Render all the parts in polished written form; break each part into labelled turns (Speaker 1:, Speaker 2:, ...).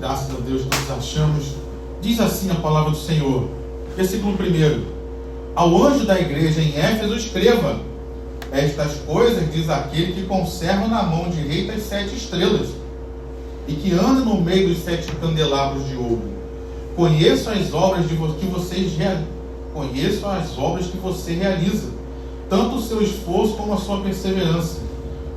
Speaker 1: Graças a Deus nós achamos. Diz assim a palavra do Senhor, versículo 1: Ao anjo da igreja em Éfeso escreva: Estas coisas diz aquele que conserva na mão direita as 7 estrelas e que anda no meio dos 7 candelabros de ouro. Conheço as obras que você realiza, tanto o seu esforço como a sua perseverança.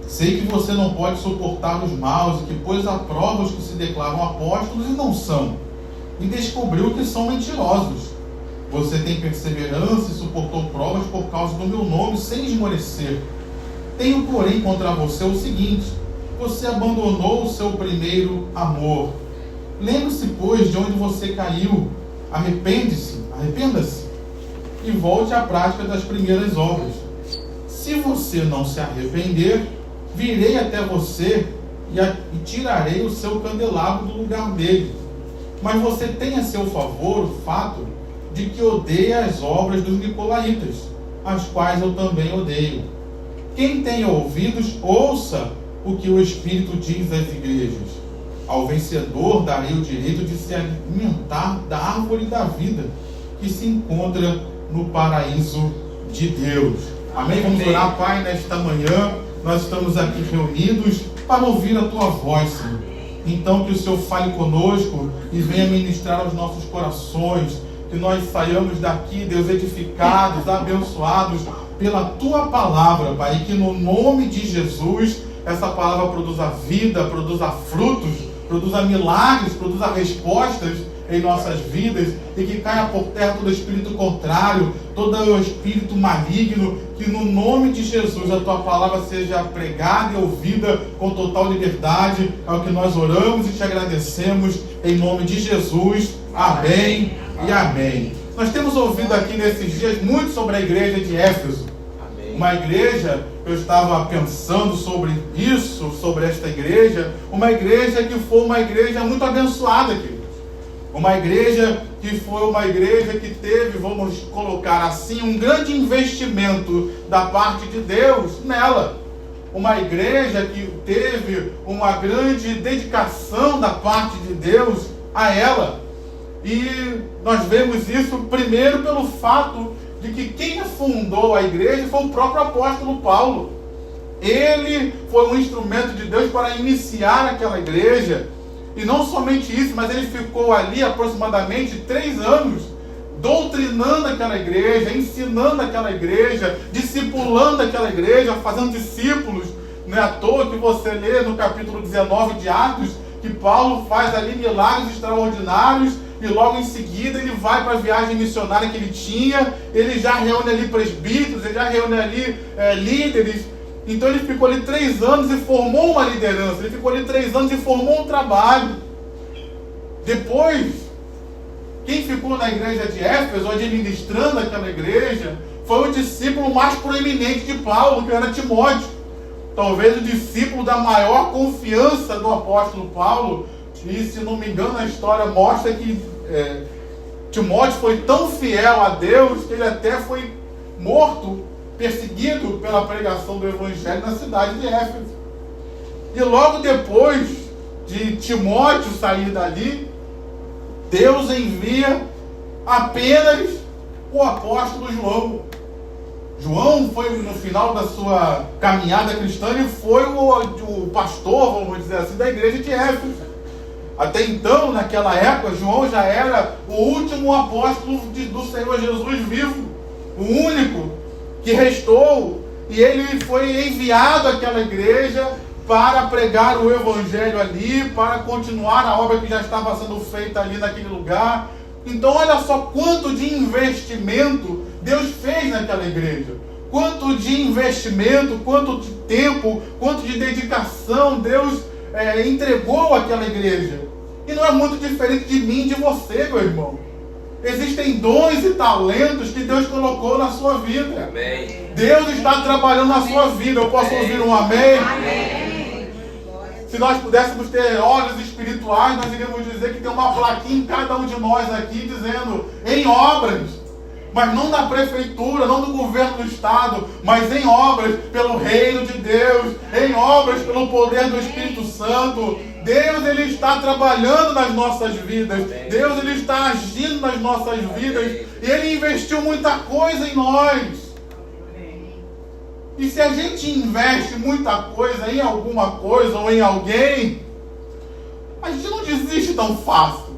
Speaker 1: Sei que você não pode suportar os maus e que pôs à prova os que se declaram apóstolos e não são, e descobriu que são mentirosos. Você tem perseverança e suportou provas por causa do meu nome sem esmorecer. Tenho, porém, contra você o seguinte: você abandonou o seu primeiro amor. Lembre-se, pois, de onde você caiu. Arrependa-se e volte à prática das primeiras obras. Se você não se arrepender, virei até você e tirarei o seu candelabro do lugar dele. Mas você tem a seu favor o fato de que odeia as obras dos nicolaítas, as quais eu também odeio. Quem tem ouvidos, ouça o que o Espírito diz às igrejas. Ao vencedor darei o direito de se alimentar da árvore da vida, que se encontra no paraíso de Deus. Amém? Vamos orar, Pai, nesta manhã. Nós estamos aqui reunidos para ouvir a Tua voz, Senhor. Então que o Senhor fale conosco e venha ministrar aos nossos corações, que nós saiamos daqui, Deus, edificados, abençoados pela Tua palavra, Pai, e que no nome de Jesus essa palavra produza vida, produza frutos, produza milagres, produza respostas em nossas vidas, e que caia por terra todo espírito contrário, todo espírito maligno, que no nome de Jesus a Tua palavra seja pregada e ouvida com total liberdade. É o que nós oramos e te agradecemos em nome de Jesus. Amém e amém. Nós temos ouvido aqui nesses dias muito sobre a igreja de Éfeso. Uma igreja, eu estava pensando sobre isso, sobre esta igreja, uma igreja que foi uma igreja muito abençoada, queridos. Uma igreja que foi uma igreja que teve, vamos colocar assim, um grande investimento da parte de Deus nela. Uma igreja que teve uma grande dedicação da parte de Deus a ela. E nós vemos isso primeiro pelo fato de que quem fundou a igreja foi o próprio apóstolo Paulo. Ele foi um instrumento de Deus para iniciar aquela igreja. E não somente isso, mas ele ficou ali aproximadamente 3 anos, doutrinando aquela igreja, ensinando aquela igreja, discipulando aquela igreja, fazendo discípulos. Não é à toa que você lê no capítulo 19 de Atos, que Paulo faz ali milagres extraordinários, e logo em seguida ele vai para a viagem missionária que ele tinha, ele já reúne ali presbíteros, ele já reúne ali líderes. Então ele ficou ali 3 anos e formou uma liderança, ele ficou ali 3 anos e formou um trabalho. Depois, quem ficou na igreja de Éfeso, administrando aquela igreja, foi o discípulo mais proeminente de Paulo, que era Timóteo. Talvez o discípulo da maior confiança do apóstolo Paulo. E se não me engano a história mostra que Timóteo foi tão fiel a Deus que ele até foi morto, perseguido pela pregação do evangelho na cidade de Éfeso. E logo depois de Timóteo sair dali, Deus envia apenas o apóstolo João. João foi no final da sua caminhada cristã e foi o pastor, vamos dizer assim, da igreja de Éfeso. Até então, naquela época, João já era o último apóstolo do Senhor Jesus vivo, o único que restou, e ele foi enviado àquela igreja para pregar o evangelho ali, para continuar a obra que já estava sendo feita ali naquele lugar. Então olha só quanto de investimento Deus fez naquela igreja, quanto de investimento, quanto de tempo, quanto de dedicação Deus entregou àquela igreja. E não é muito diferente de mim e de você, meu irmão. Existem dons e talentos que Deus colocou na sua vida.
Speaker 2: Amém.
Speaker 1: Deus está trabalhando na sua vida. Eu posso ouvir um amém?
Speaker 2: Amém.
Speaker 1: Se nós pudéssemos ter olhos espirituais, nós iríamos dizer que tem uma plaquinha em cada um de nós aqui dizendo em obras. Mas não da prefeitura, não do governo do estado, mas em obras pelo reino de Deus, em obras pelo poder do Espírito Santo. Santo. Deus, Ele está trabalhando nas nossas vidas. Deus, Ele está agindo nas nossas vidas. E Ele investiu muita coisa em nós. E se a gente investe muita coisa em alguma coisa ou em alguém, a gente não desiste tão fácil.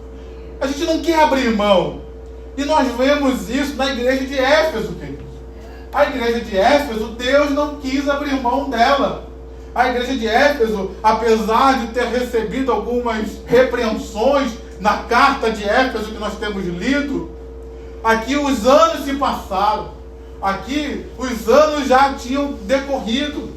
Speaker 1: A gente não quer abrir mão. E nós vemos isso na igreja de Éfeso, queridos. A igreja de Éfeso, Deus não quis abrir mão dela. A igreja de Éfeso, apesar de ter recebido algumas repreensões na carta de Éfeso que nós temos lido, aqui os anos se passaram. Aqui os anos já tinham decorrido.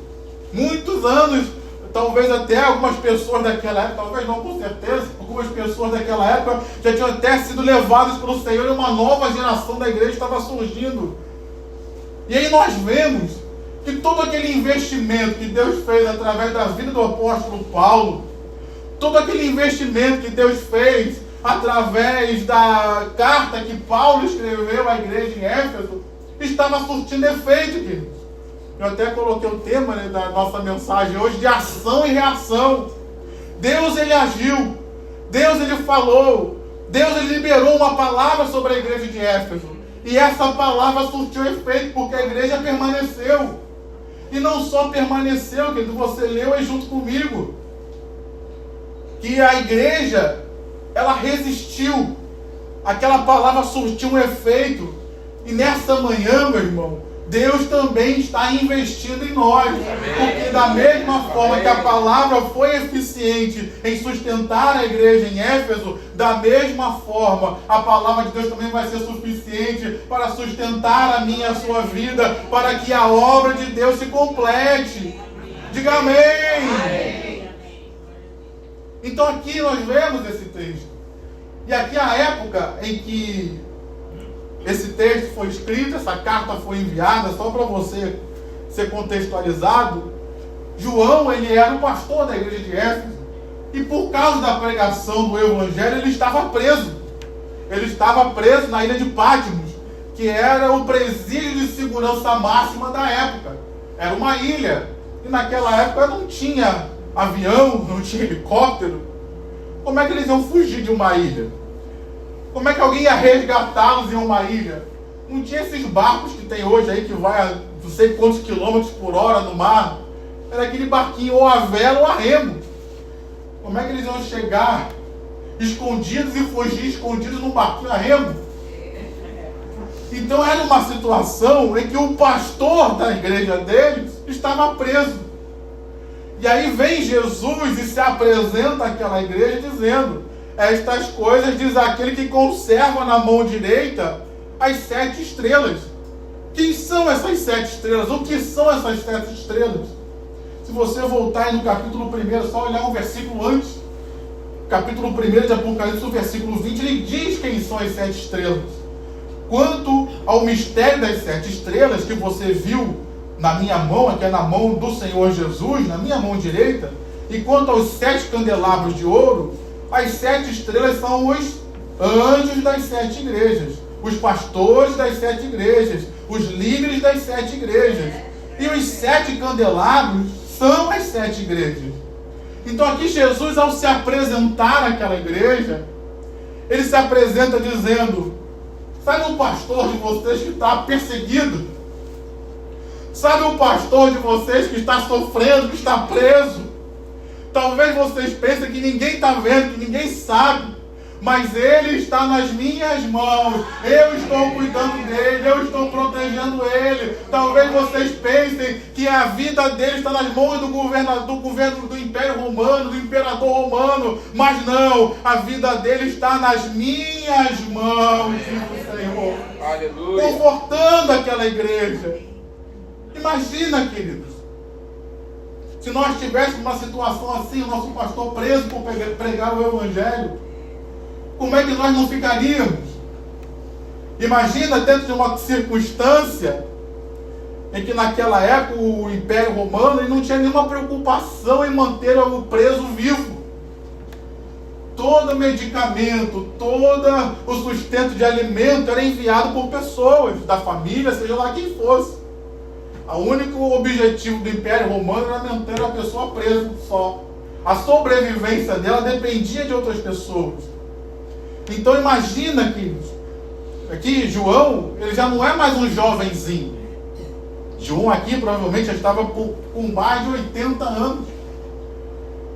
Speaker 1: Muitos anos. Talvez até algumas pessoas daquela época, talvez não com certeza, algumas pessoas daquela época já tinham até sido levadas pelo Senhor e uma nova geração da igreja estava surgindo. E aí nós vemos que todo aquele investimento que Deus fez através da vida do apóstolo Paulo, todo aquele investimento que Deus fez através da carta que Paulo escreveu à igreja em Éfeso, estava surtindo efeito, queridos. Eu até coloquei o tema, né, da nossa mensagem hoje, de ação e reação. Deus, Ele agiu. Deus, Ele falou. Deus, Ele liberou uma palavra sobre a igreja de Éfeso. E essa palavra surtiu efeito, porque a igreja permaneceu. E não só permaneceu, querido, você leu aí junto comigo, que a igreja, ela resistiu. Aquela palavra surtiu um efeito. E nessa manhã, meu irmão, Deus também está investindo em nós. Porque da mesma forma que a palavra foi eficiente em sustentar a igreja em Éfeso, da mesma forma a palavra de Deus também vai ser suficiente para sustentar a minha e a sua vida, para que a obra de Deus se complete. Diga amém. Então aqui nós vemos esse texto. E aqui a época em que esse texto foi escrito, essa carta foi enviada, só para você ser contextualizado. João, ele era o pastor da igreja de Éfeso. E por causa da pregação do evangelho, ele estava preso. Ele estava preso na ilha de Patmos, que era o presídio de segurança máxima da época. Era uma ilha. E naquela época não tinha avião, não tinha helicóptero. Como é que eles iam fugir de uma ilha? Como é que alguém ia resgatá-los em uma ilha? Não tinha esses barcos que tem hoje aí, que vai a não sei quantos quilômetros por hora no mar. Era aquele barquinho ou a vela ou a remo. Como é que eles iam chegar escondidos e fugir escondidos num barquinho a remo? Então era uma situação em que o pastor da igreja deles estava preso. E aí vem Jesus e se apresenta àquela igreja dizendo: estas coisas diz aquele que conserva na mão direita as 7 estrelas. Quem são essas 7 estrelas? O que são essas 7 estrelas? Se você voltar aí no capítulo 1, só olhar um versículo antes, capítulo 1 de Apocalipse, o versículo 20, ele diz quem são as 7 estrelas. Quanto ao mistério das 7 estrelas que você viu na minha mão, aqui é na mão do Senhor Jesus, na minha mão direita, e quanto aos 7 candelabros de ouro, as 7 estrelas são os anjos das 7 igrejas, os pastores das 7 igrejas, os líderes das 7 igrejas. E os 7 candelabros são as 7 igrejas. Então aqui Jesus, ao se apresentar àquela igreja, ele se apresenta dizendo: sabe o pastor de vocês que está perseguido? Sabe o pastor de vocês que está sofrendo, que está preso? Talvez vocês pensem que ninguém está vendo, que ninguém sabe, mas ele está nas minhas mãos. Eu estou cuidando dele, eu estou protegendo ele. Talvez vocês pensem que a vida dele está nas mãos do governo do Império Romano, do Imperador Romano, mas não, a vida dele está nas minhas mãos, diz o Senhor. Aleluia. Confortando aquela igreja. Imagina, queridos, se nós tivéssemos uma situação assim, o nosso pastor preso por pregar o Evangelho, como é que nós não ficaríamos? Imagina dentro de uma circunstância em que naquela época o Império Romano ele não tinha nenhuma preocupação em manter o preso vivo. Todo medicamento, todo o sustento de alimento era enviado por pessoas da família, seja lá quem fosse. O único objetivo do Império Romano era manter a pessoa presa só. A sobrevivência dela dependia de outras pessoas. Então imagina que aqui João, ele já não é mais um jovenzinho. João aqui provavelmente já estava com mais de 80 anos.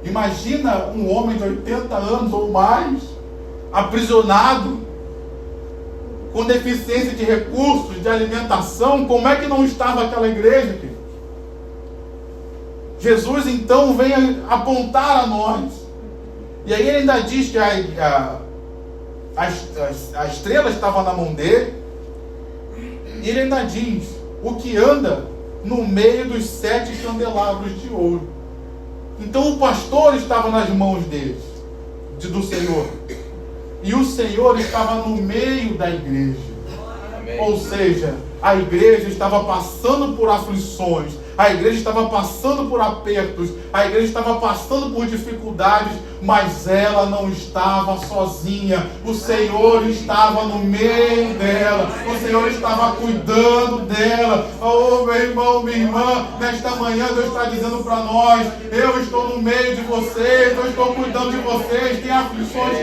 Speaker 1: Imagina um homem de 80 anos ou mais, aprisionado, com deficiência de recursos, de alimentação. Como é que não estava aquela igreja aqui? Jesus então vem apontar a nós. E aí ele ainda diz que a estrela estava na mão dele. E ele ainda diz: o que anda no meio dos 7 candelabros de ouro. Então o pastor estava nas mãos deles, do Senhor. E o Senhor estava no meio da igreja. Amém. Ou seja, a igreja estava passando por aflições, a igreja estava passando por apertos, a igreja estava passando por dificuldades, mas ela não estava sozinha. O Senhor estava no meio dela, o Senhor estava cuidando dela. Oh, meu irmão, minha irmã, nesta manhã Deus está dizendo para nós: eu estou no meio de vocês, eu estou cuidando de vocês. Tem aflições?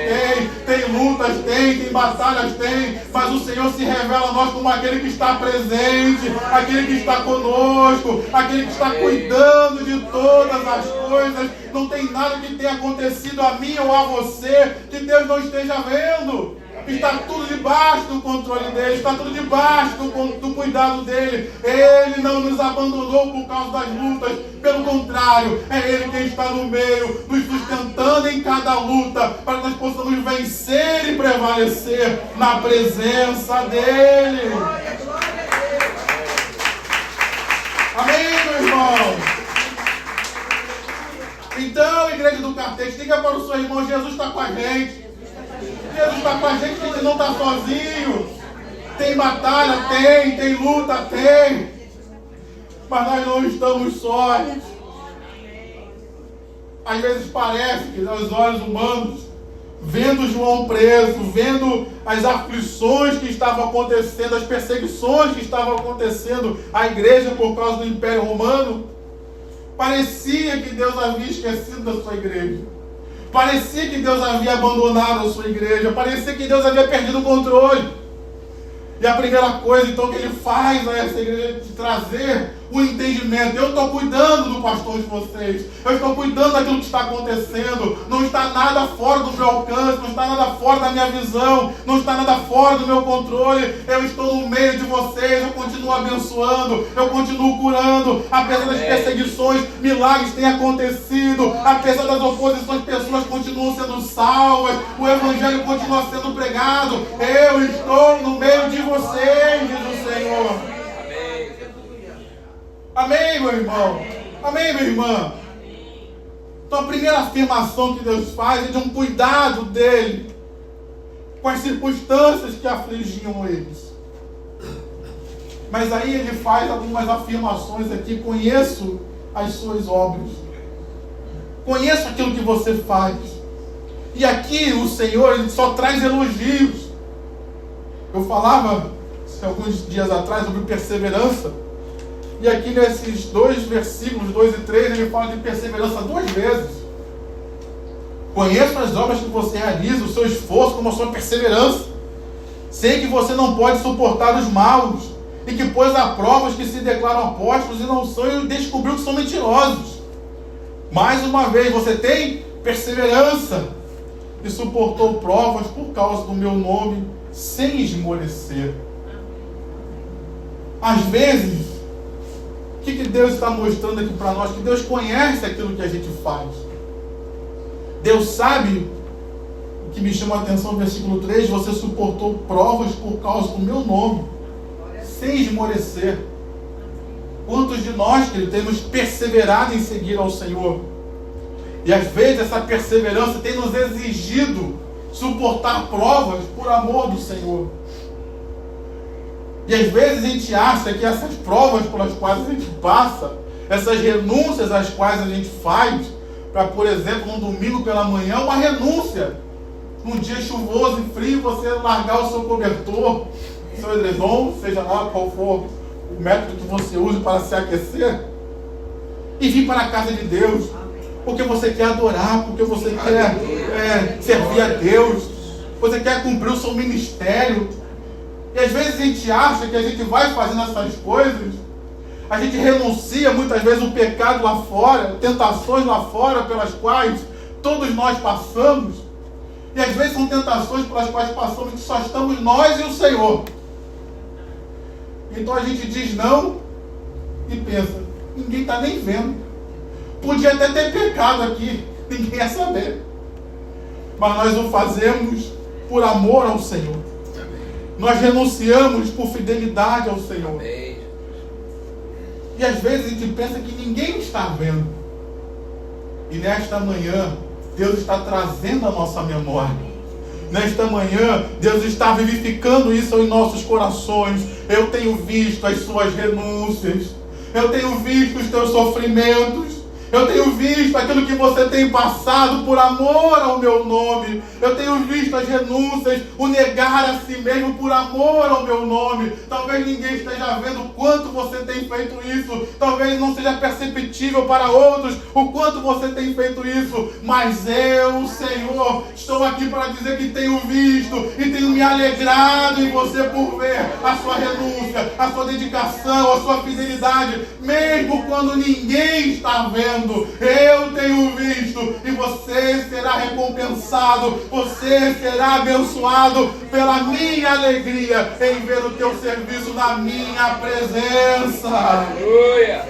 Speaker 1: Tem lutas? Tem batalhas? Tem, mas o Senhor se revela a nós como aquele que está presente, aquele que está conosco, aquele que está cuidando de todas as coisas. Não tem nada que tenha acontecido a mim ou a você que Deus não esteja vendo. Está tudo debaixo do controle dele, está tudo debaixo do cuidado dele. Ele não nos abandonou por causa das lutas, pelo contrário, é ele quem está no meio, nos sustentando em cada luta, para que nós possamos vencer e prevalecer na presença dele. Amém, meu irmão? Então, igreja do Cartete, diga para o seu irmão: Jesus está com a gente. Jesus está com a gente, a gente não está sozinho. Tem batalha? Tem luta? Tem. Mas nós não estamos sós. Às vezes parece que aos olhos humanos, vendo João preso, vendo as aflições que estavam acontecendo, as perseguições que estavam acontecendo à igreja por causa do Império Romano, parecia que Deus havia esquecido da sua igreja. Parecia que Deus havia abandonado a sua igreja. Parecia que Deus havia perdido o controle. E a primeira coisa então que ele faz a essa igreja é de trazer o entendimento. Eu estou cuidando do pastor de vocês. Eu estou cuidando daquilo que está acontecendo. Não está nada fora do meu alcance. Não está nada fora da minha visão. Não está nada fora do meu controle. Eu estou no meio de vocês. Eu continuo abençoando. Eu continuo curando. Apesar das perseguições, milagres têm acontecido. Apesar das oposições, pessoas continuam sendo salvas. O evangelho continua sendo pregado. Eu estou no meio de vocês, diz o Senhor. Amém, meu irmão? Amém, minha irmã? Então a primeira afirmação que Deus faz é de um cuidado dele com as circunstâncias que afligiam eles. Mas aí ele faz algumas afirmações aqui: conheço as suas obras, conheço aquilo que você faz. E aqui o Senhor, ele só traz elogios. Eu falava alguns dias atrás sobre perseverança. E aqui nesses 2 versículos, 2 e 3, ele fala de perseverança 2 vezes. Conheço as obras que você realiza, o seu esforço como a sua perseverança. Sei que você não pode suportar os maus, e que pôs a prova os que se declaram apóstolos e não são, e descobriu que são mentirosos. Mais uma vez, você tem perseverança e suportou provas por causa do meu nome, sem esmorecer. Às vezes, o que Deus está mostrando aqui para nós? Que Deus conhece aquilo que a gente faz. Deus sabe. O que me chama a atenção no versículo 3: você suportou provas por causa do meu nome, sem esmorecer. Quantos de nós, que temos perseverado em seguir ao Senhor? E às vezes essa perseverança tem nos exigido suportar provas por amor do Senhor. E às vezes a gente acha que essas provas pelas quais a gente passa, essas renúncias às quais a gente faz, para, por exemplo, um domingo pela manhã, uma renúncia. Num dia chuvoso e frio, você largar o seu cobertor, o seu edredom, seja lá qual for o método que você use para se aquecer, e vir para a casa de Deus. porque você quer adorar, porque você quer servir a Deus, você quer cumprir o seu ministério. E às vezes a gente acha que a gente vai fazendo essas coisas, a gente renuncia muitas vezes o pecado lá fora, tentações lá fora pelas quais todos nós passamos. E às vezes são tentações pelas quais passamos que só estamos nós e o Senhor. Então a gente diz não e pensa, ninguém está nem vendo. Podia até ter pecado aqui, ninguém ia saber. Mas nós o fazemos por amor ao Senhor. Nós renunciamos por fidelidade ao Senhor.
Speaker 2: Amém.
Speaker 1: E às vezes a gente pensa que ninguém está vendo. E nesta manhã, Deus está trazendo a nossa memória. Nesta manhã, Deus está vivificando isso em nossos corações. Eu tenho visto as suas renúncias. Eu tenho visto os teus sofrimentos. Eu tenho visto aquilo que você tem passado por amor ao meu nome. Eu tenho visto as renúncias, o negar a si mesmo por amor ao meu nome. Talvez ninguém esteja vendo o quanto você tem feito isso. Talvez não seja perceptível para outros o quanto você tem feito isso. Mas eu, Senhor, estou aqui para dizer que tenho visto e tenho me alegrado em você por ver a sua renúncia, a sua dedicação, a sua fidelidade, mesmo quando ninguém está vendo. Eu tenho visto e você será recompensado, você será abençoado pela minha alegria em ver o teu serviço na minha presença.
Speaker 2: Aleluia.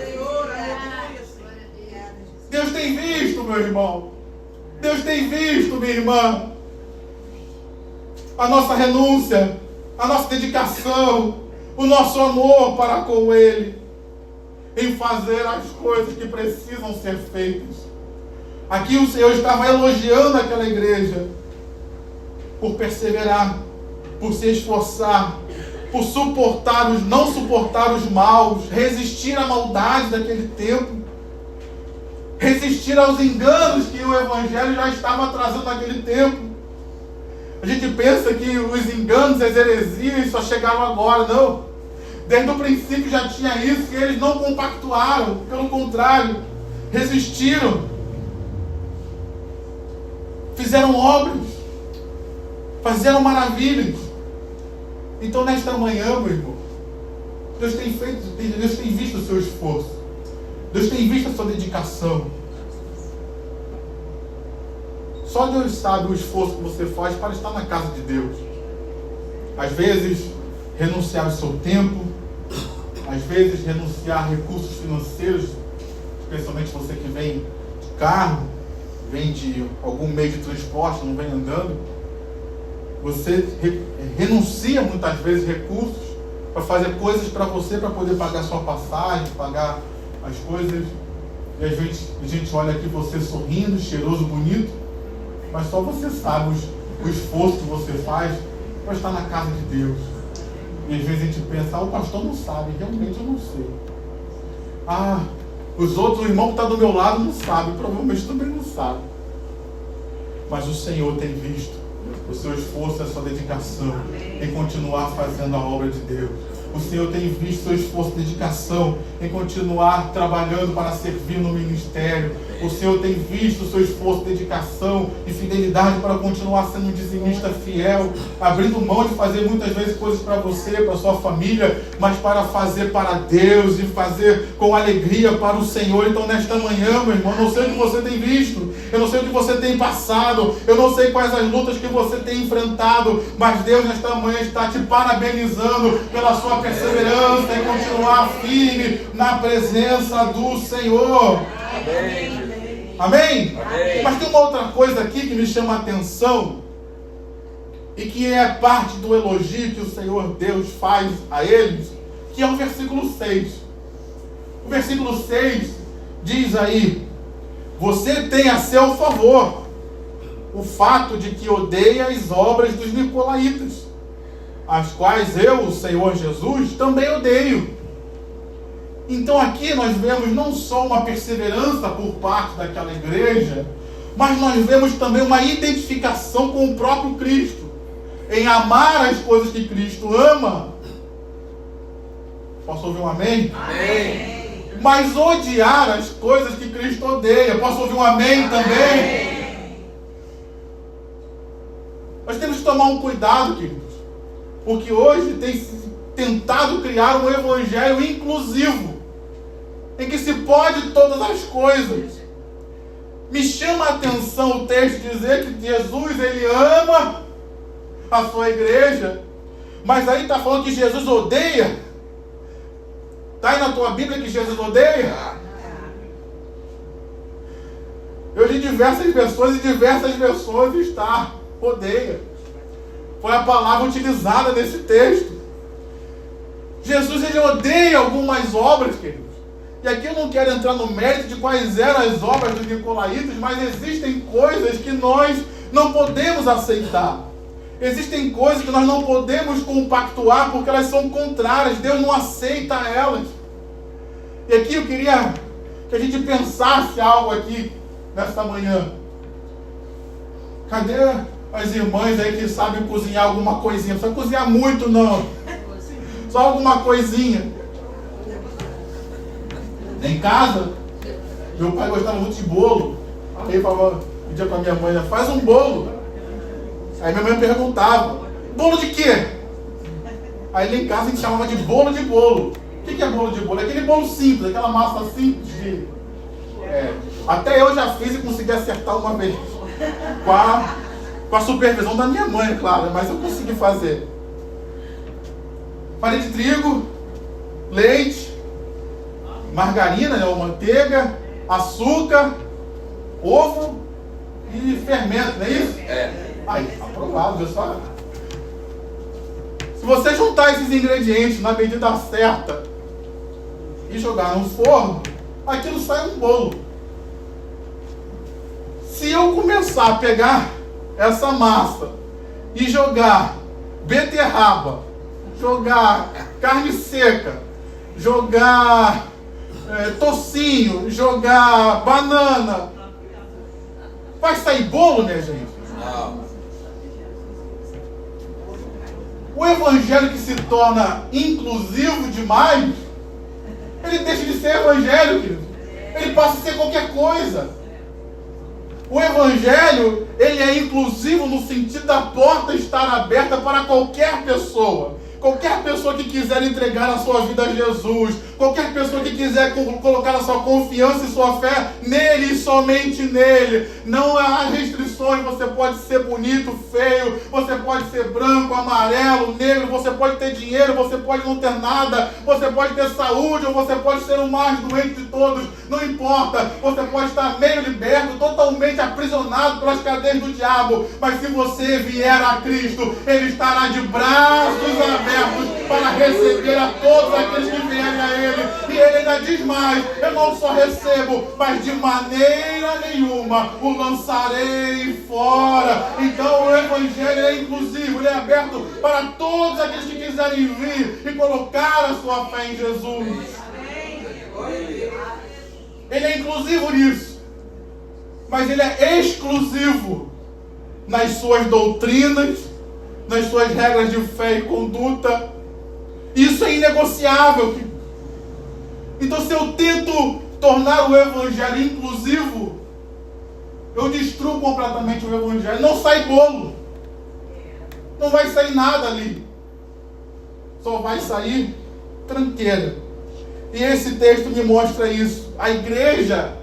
Speaker 1: Deus tem visto, meu irmão. Deus tem visto, minha irmã, a nossa renúncia, a nossa dedicação, o nosso amor para com Ele, em fazer as coisas que precisam ser feitas. Aqui o Senhor estava elogiando aquela igreja por perseverar, por se esforçar, por não suportar os maus, resistir à maldade daquele tempo, resistir aos enganos que o Evangelho já estava trazendo naquele tempo. A gente pensa que os enganos, as heresias só chegaram agora, não. Desde o princípio já tinha isso, e eles não compactuaram, pelo contrário, resistiram, fizeram obras, fizeram maravilhas. Então nesta manhã, meu irmão, Deus tem visto o seu esforço, Deus tem visto a sua dedicação. Só Deus sabe o esforço que você faz para estar na casa de Deus. Às vezes, renunciar ao seu tempo, às vezes renunciar a recursos financeiros, especialmente você que vem de carro, vem de algum meio de transporte, não vem andando. Você renuncia muitas vezes recursos para fazer coisas para você, para poder pagar sua passagem, pagar as coisas. E a gente olha aqui você sorrindo, cheiroso, bonito, mas só você sabe o esforço que você faz para estar na casa de Deus. E às vezes a gente pensa, o pastor não sabe, realmente eu não sei. Os outros, o irmão que está do meu lado não sabe, provavelmente também não sabe. Mas o Senhor tem visto o seu esforço e a sua dedicação em continuar fazendo a obra de Deus. O Senhor tem visto seu esforço e dedicação em continuar trabalhando para servir no ministério. O Senhor tem visto seu esforço, dedicação e fidelidade para continuar sendo um dizimista fiel, abrindo mão de fazer muitas vezes coisas para você, para a sua família, mas para fazer para Deus e fazer com alegria para o Senhor. Então nesta manhã, meu irmão, eu não sei o que você tem visto, eu não sei o que você tem passado, eu não sei quais as lutas que você tem enfrentado, mas Deus nesta manhã está te parabenizando pela sua perseverança em continuar firme na presença do Senhor.
Speaker 2: Amém.
Speaker 1: Amém?
Speaker 2: Amém.
Speaker 1: Mas tem uma outra coisa aqui que me chama a atenção e que é parte do elogio que o Senhor Deus faz a eles, que é o versículo 6. O versículo 6 diz aí: você tem a seu favor o fato de que odeia as obras dos nicolaítas, as quais eu, o Senhor Jesus, também odeio. Então aqui nós vemos não só uma perseverança por parte daquela igreja, mas nós vemos também uma identificação com o próprio Cristo, em amar as coisas que Cristo ama. Posso ouvir um amém?
Speaker 2: Amém.
Speaker 1: mas odiar as coisas que Cristo odeia. Posso ouvir um amém também? Nós temos que tomar um cuidado, queridos, porque hoje tem se tentado criar um evangelho inclusivo, em que se pode todas as coisas. Me chama a atenção o texto dizer que Jesus, ele ama a sua igreja, mas aí está falando que Jesus odeia. Está aí na tua Bíblia que Jesus odeia? Eu li diversas versões e diversas versões está odeia. Foi a palavra utilizada nesse texto. Jesus, ele odeia algumas obras, queridos. E aqui eu não quero entrar no mérito de quais eram as obras dos nicolaítas, mas existem coisas que nós não podemos aceitar. Existem coisas que nós não podemos compactuar porque elas são contrárias. Deus não aceita elas. E aqui eu queria que a gente pensasse algo aqui nesta manhã. Cadê as irmãs aí que sabem cozinhar alguma coisinha? Não precisa cozinhar muito, não. Só alguma coisinha. Em casa, meu pai gostava muito de bolo. Aí ele falava, pedia para minha mãe, faz um bolo. Aí minha mãe perguntava, bolo de quê? Aí lá em casa a gente chamava de bolo de bolo. O que é bolo de bolo? É aquele bolo simples, aquela massa simples de... Até eu já fiz e consegui acertar uma vez. Com a supervisão da minha mãe, claro, mas eu consegui fazer. Farinha de trigo, leite, margarina, né, ou manteiga, açúcar, ovo e fermento, não é isso? Aí, aprovado, pessoal. Se você juntar esses ingredientes na medida certa e jogar no forno, aquilo sai um bolo. Se eu começar a pegar essa massa e jogar beterraba, jogar carne seca, jogar tocinho, jogar banana, vai sair bolo, minha gente? Não. O evangelho que se torna inclusivo demais, ele deixa de ser evangelho, querido. Ele passa a ser qualquer coisa. O evangelho, ele é inclusivo no sentido da porta estar aberta para qualquer pessoa. Qualquer pessoa que quiser entregar a sua vida a Jesus, qualquer pessoa que quiser colocar a sua confiança e sua fé nele e somente nele. Não há restrições, você pode ser bonito, feio, você pode ser branco, amarelo, negro, você pode ter dinheiro, você pode não ter nada, você pode ter saúde ou você pode ser o mais doente de todos, não importa. Você pode estar meio liberto, totalmente aprisionado pelas cadeias do diabo, mas se você vier a Cristo, ele estará de braços abertos para receber a todos aqueles que vierem a Ele. E Ele ainda diz mais, eu não só recebo, mas de maneira nenhuma o lançarei fora. Então o Evangelho é inclusivo, ele é aberto para todos aqueles que quiserem vir e colocar a sua fé em Jesus. Ele é inclusivo nisso, mas ele é exclusivo nas suas doutrinas, nas suas regras de fé e conduta. Isso é inegociável. Então, se eu tento tornar o evangelho inclusivo, eu destruo completamente o evangelho. Não sai bolo, não vai sair nada ali, só vai sair tranqueira. E esse texto me mostra isso. A igreja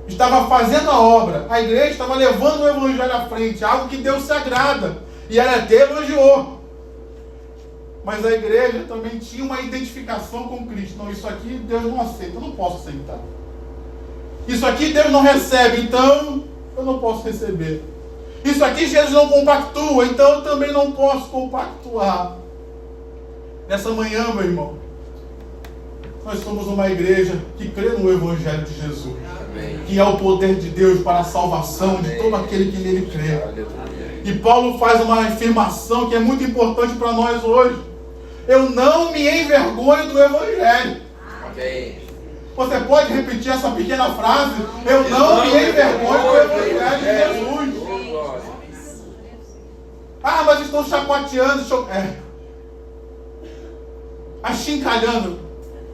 Speaker 1: estava fazendo a obra, a igreja estava levando o evangelho à frente, algo que Deus se agrada. E ela até elogiou. Mas a igreja também tinha uma identificação com Cristo. Não, isso aqui Deus não aceita, eu não posso aceitar. Isso aqui Deus não recebe, então eu não posso receber. Isso aqui Jesus não compactua, então eu também não posso compactuar. Nessa manhã, meu irmão, nós somos uma igreja que crê no Evangelho de Jesus. Amém. Que é o poder de Deus para a salvação de todo aquele que nele crê. E Paulo faz uma afirmação que é muito importante para nós hoje. Eu não me envergonho do Evangelho. Amém. Você pode repetir essa pequena frase? Eu não me envergonho do Evangelho de Jesus. Ah, mas estão chacoteando, achincalhando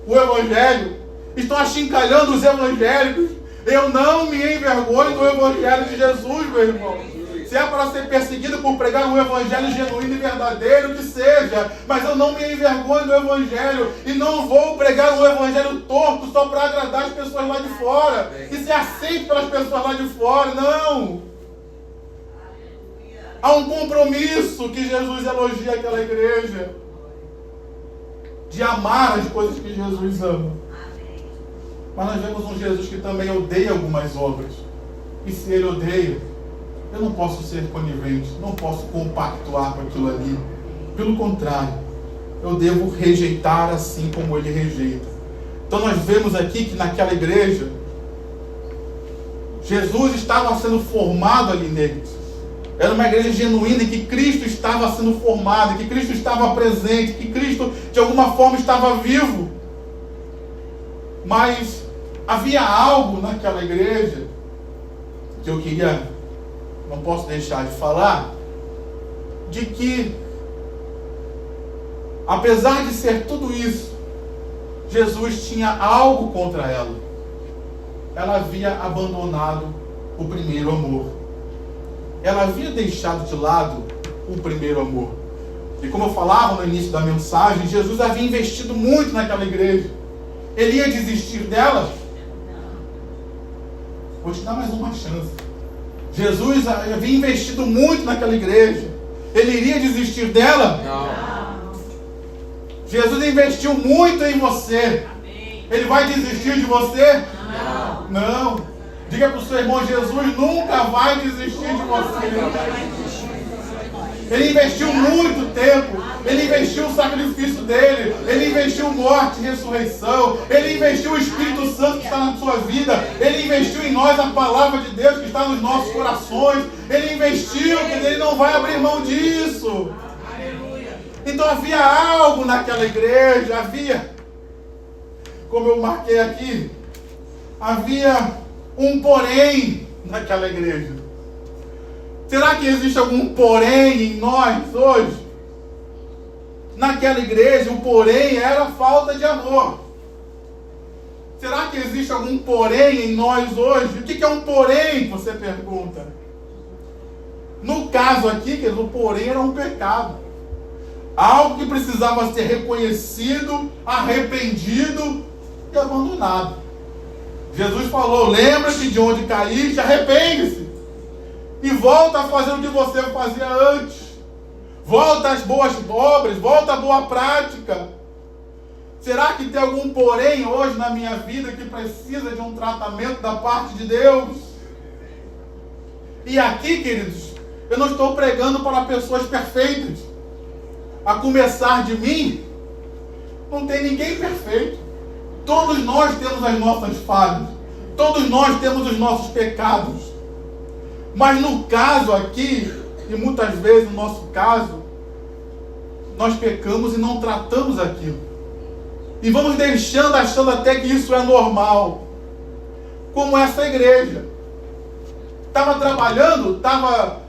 Speaker 1: o Evangelho. estão achincalhando os evangélicos. Eu não me envergonho do evangelho de Jesus, meu irmão. Se é para ser perseguido por pregar um evangelho genuíno e verdadeiro, que seja. Mas eu não me envergonho do evangelho. E não vou pregar um evangelho torto só para agradar as pessoas lá de fora. E ser aceito pelas pessoas lá de fora. Não. Há um compromisso que Jesus elogia aquela igreja. De amar as coisas que Jesus ama. Mas nós vemos um Jesus que também odeia algumas obras. E se ele odeia, eu não posso ser conivente, não posso compactuar com aquilo ali. Pelo contrário, eu devo rejeitar assim como ele rejeita. Então nós vemos aqui que naquela igreja, Jesus estava sendo formado ali neles. Era uma igreja genuína em que Cristo estava sendo formado, que Cristo estava presente, que Cristo de alguma forma estava vivo. Mas havia algo naquela igreja que eu não posso deixar de falar, de que, apesar de ser tudo isso, Jesus tinha algo contra ela. Ela havia abandonado o primeiro amor. Ela havia deixado de lado o primeiro amor. E como eu falava no início da mensagem, Jesus havia investido muito naquela igreja. Ele ia desistir dela? Vou te dar mais uma chance. Jesus havia investido muito naquela igreja. Ele iria desistir dela?
Speaker 2: Não.
Speaker 1: Jesus investiu muito em você. Ele vai desistir de você?
Speaker 2: Não.
Speaker 1: Não. Diga para o seu irmão, Jesus nunca vai desistir de você. Ele investiu muito tempo. Ele investiu o sacrifício dele. Ele investiu morte e ressurreição. Ele investiu o Espírito Santo que está na sua vida. Ele investiu em nós a palavra de Deus que está nos nossos corações. Ele investiu, que ele não vai abrir mão disso. Então havia algo naquela igreja. Havia, como eu marquei aqui, havia um porém naquela igreja. Será que existe algum porém em nós hoje? Naquela igreja, o porém era a falta de amor. Será que existe algum porém em nós hoje? O que é um porém, você pergunta? No caso aqui, o porém era um pecado. Algo que precisava ser reconhecido, arrependido e abandonado. Jesus falou, lembra-te de onde caíste, arrepende-se. E volta a fazer o que você fazia antes. Volta às boas obras, volta à boa prática. Será que tem algum porém hoje na minha vida que precisa de um tratamento da parte de Deus? E aqui, queridos, eu não estou pregando para pessoas perfeitas. A começar de mim, não tem ninguém perfeito. Todos nós temos as nossas falhas. Todos nós temos os nossos pecados. Mas no caso aqui, e muitas vezes no nosso caso, nós pecamos e não tratamos aquilo. E vamos deixando, achando até que isso é normal. Como essa igreja. Estava trabalhando, estava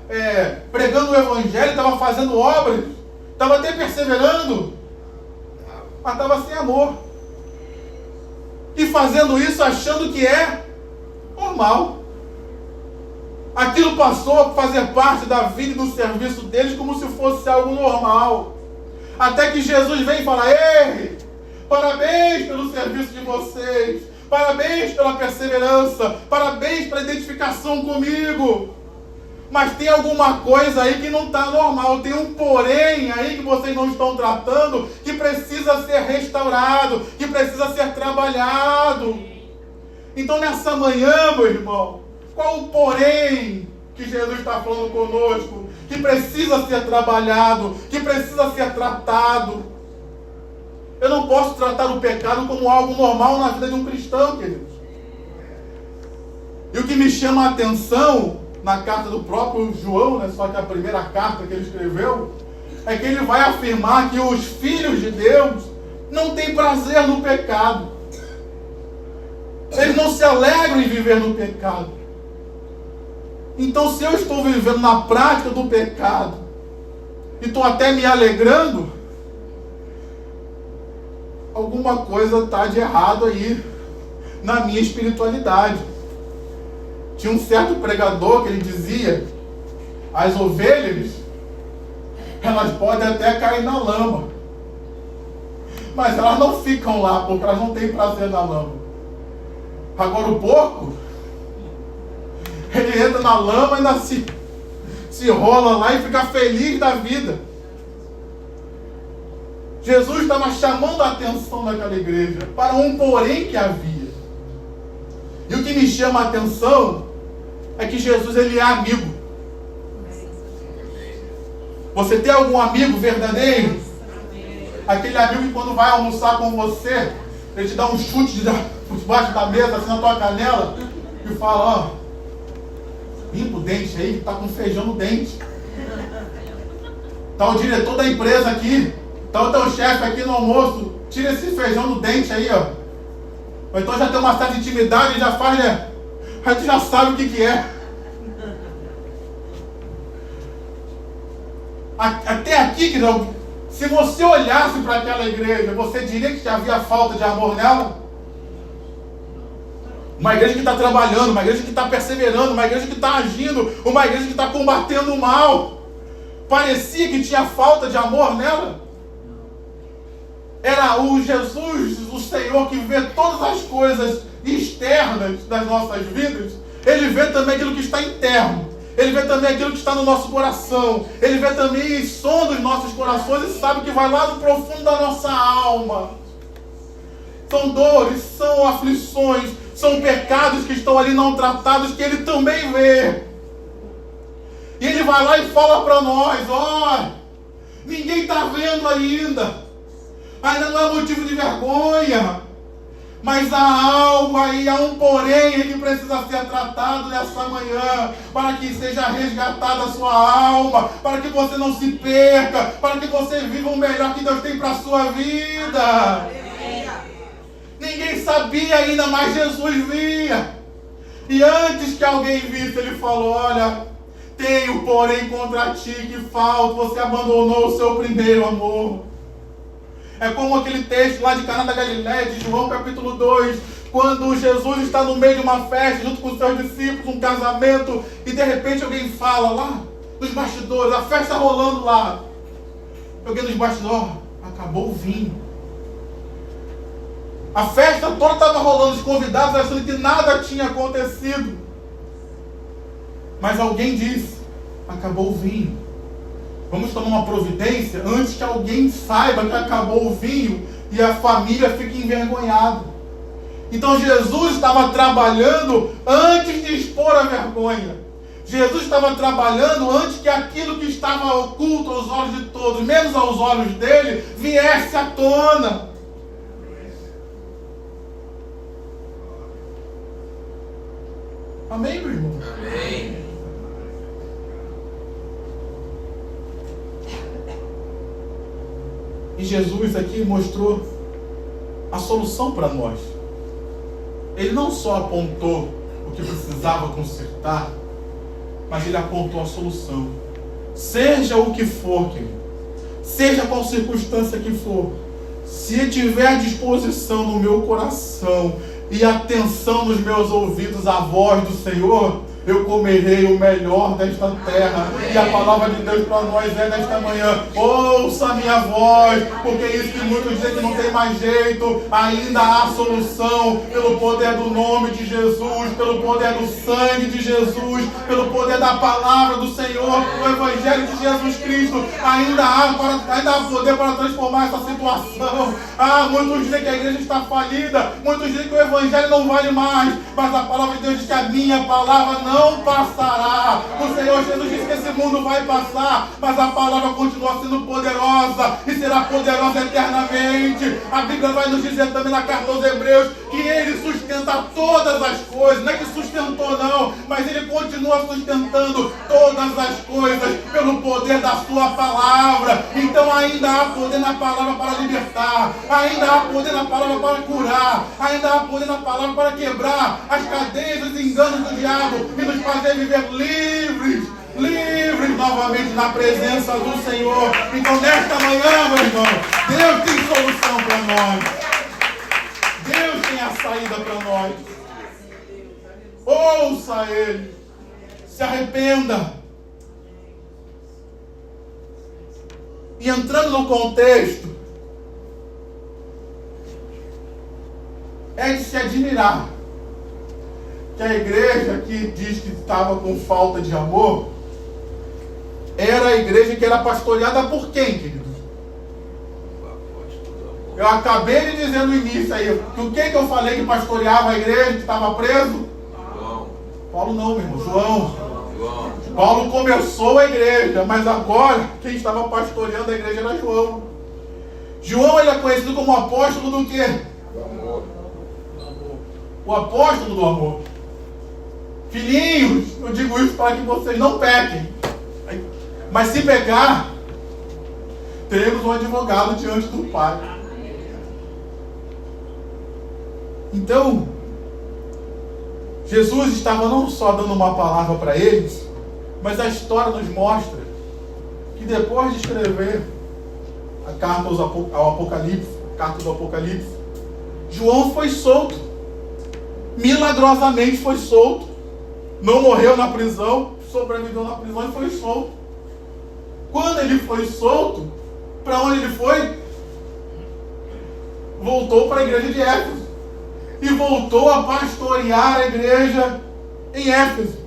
Speaker 1: pregando o evangelho, estava fazendo obras, estava até perseverando, mas estava sem amor. E fazendo isso achando que é normal. Aquilo passou a fazer parte da vida e do serviço deles como se fosse algo normal. Até que Jesus vem e fala, ei, parabéns pelo serviço de vocês, parabéns pela perseverança, parabéns pela identificação comigo. Mas tem alguma coisa aí que não está normal, tem um porém aí que vocês não estão tratando, que precisa ser restaurado, que precisa ser trabalhado. Então nessa manhã, meu irmão, qual o porém que Jesus está falando conosco? Que precisa ser trabalhado, que precisa ser tratado. Eu não posso tratar o pecado como algo normal na vida de um cristão, queridos. E o que me chama a atenção na carta do próprio João, né, só que a primeira carta que ele escreveu, é que ele vai afirmar que os filhos de Deus não têm prazer no pecado. Eles não se alegram em viver no pecado. Então, se eu estou vivendo na prática do pecado e estou até me alegrando, alguma coisa está de errado aí. na minha espiritualidade. Tinha um certo pregador que ele dizia: as ovelhas, elas podem até cair na lama, mas elas não ficam lá, porque elas não têm prazer na lama. Agora o porco, ele entra na lama e ainda se rola lá e fica feliz da vida. Jesus estava chamando a atenção daquela igreja para um porém que havia. E o que me chama a atenção é que Jesus, ele é amigo. Você tem algum amigo verdadeiro? Aquele amigo que quando vai almoçar com você, ele te dá um chute por debaixo da mesa, assim na tua canela, e fala: ó, limpa o dente aí, tá com feijão no dente. Tá o diretor da empresa aqui, tá o teu chefe aqui no almoço, tira esse feijão no dente aí, ó. Ou então já tem uma certa intimidade e já faz, né? Aí tu já sabe o que é. Até aqui, querido, se você olhasse para aquela igreja, você diria que havia falta de amor nela? Uma igreja que está trabalhando, uma igreja que está perseverando, uma igreja que está agindo, uma igreja que está combatendo o mal. Parecia que tinha falta de amor nela? Era o Jesus, o Senhor, que vê todas as coisas externas das nossas vidas. Ele vê também aquilo que está interno. Ele vê também aquilo que está no nosso coração. Ele vê também o som dos nossos corações e sabe que vai lá no profundo da nossa alma. São dores, são aflições, são pecados que estão ali não tratados, que Ele também vê. E Ele vai lá e fala para nós: ó, ninguém está vendo ainda não é motivo de vergonha, mas há algo aí, há um porém que precisa ser tratado nessa manhã, para que seja resgatada a sua alma, para que você não se perca, para que você viva o melhor que Deus tem para a sua vida. Ninguém sabia ainda, mas Jesus via. E antes que alguém visse, Ele falou: olha, tenho porém contra ti que falta, você abandonou o seu primeiro amor. É como aquele texto lá de Caná da Galileia, de João capítulo 2, quando Jesus está no meio de uma festa, junto com os seus discípulos, um casamento, e de repente alguém fala lá, nos bastidores, a festa rolando lá. Alguém nos bastidores: acabou o vinho. A festa toda estava rolando, os convidados achando que nada tinha acontecido. Mas alguém disse: acabou o vinho. Vamos tomar uma providência antes que alguém saiba que acabou o vinho e a família fique envergonhada. Então Jesus estava trabalhando antes de expor a vergonha. Jesus estava trabalhando antes que aquilo que estava oculto aos olhos de todos, menos aos olhos dele, viesse à tona. Amém, meu irmão?
Speaker 2: Amém.
Speaker 1: E Jesus aqui mostrou a solução para nós. Ele não só apontou o que precisava consertar, mas Ele apontou a solução. Seja o que for, querido, seja qual circunstância que for, se tiver disposição no meu coração e atenção nos meus ouvidos à voz do Senhor, eu comerei o melhor desta terra. E a palavra de Deus para nós é nesta manhã: ouça a minha voz, porque isso que muitos dizem que não tem mais jeito, ainda há solução, pelo poder do nome de Jesus, pelo poder do sangue de Jesus, pelo poder da palavra do Senhor, do Evangelho de Jesus Cristo. Ainda há poder para transformar essa situação. Muitos dizem que a igreja está falida, muitos dizem que o Evangelho não vale mais, mas a palavra de Deus diz que a minha palavra não passará. O Senhor Jesus disse que esse mundo vai passar, mas a palavra continua sendo poderosa e será poderosa eternamente. A Bíblia vai nos dizer também na carta aos Hebreus que Ele sustenta todas as coisas. Não é que sustentou não, mas Ele continua sustentando todas as coisas pelo poder da sua palavra. Então ainda há poder na palavra para libertar, ainda há poder na palavra para curar, ainda há poder na palavra para quebrar as cadeias, os enganos do diabo e nos fazer viver livres novamente na presença do Senhor. Então nesta manhã, meu irmão, Deus tem solução para nós. Deus tem a saída para nós. Ouça Ele. Se arrependa. E entrando no contexto, é de se admirar que a igreja que diz que estava com falta de amor era a igreja que era pastoreada por quem, queridos? Eu acabei de dizer no início aí, o que eu falei que pastoreava a igreja que estava preso?
Speaker 2: João.
Speaker 1: Paulo não, meu irmão, João. Paulo começou a igreja, mas agora quem estava pastoreando a igreja era João. João, ele é conhecido como apóstolo do quê?
Speaker 2: Do amor.
Speaker 1: O apóstolo do amor. Filhinhos, eu digo isso para que vocês não pequem. Mas se pecar, teremos um advogado diante do Pai. Então, Jesus estava não só dando uma palavra para eles, mas a história nos mostra que depois de escrever a carta ao Apocalipse, João foi solto. Milagrosamente foi solto. Não morreu na prisão, sobreviveu na prisão e foi solto. Quando ele foi solto, para onde ele foi? Voltou para a igreja de Éfeso. E voltou a pastorear a igreja em Éfeso.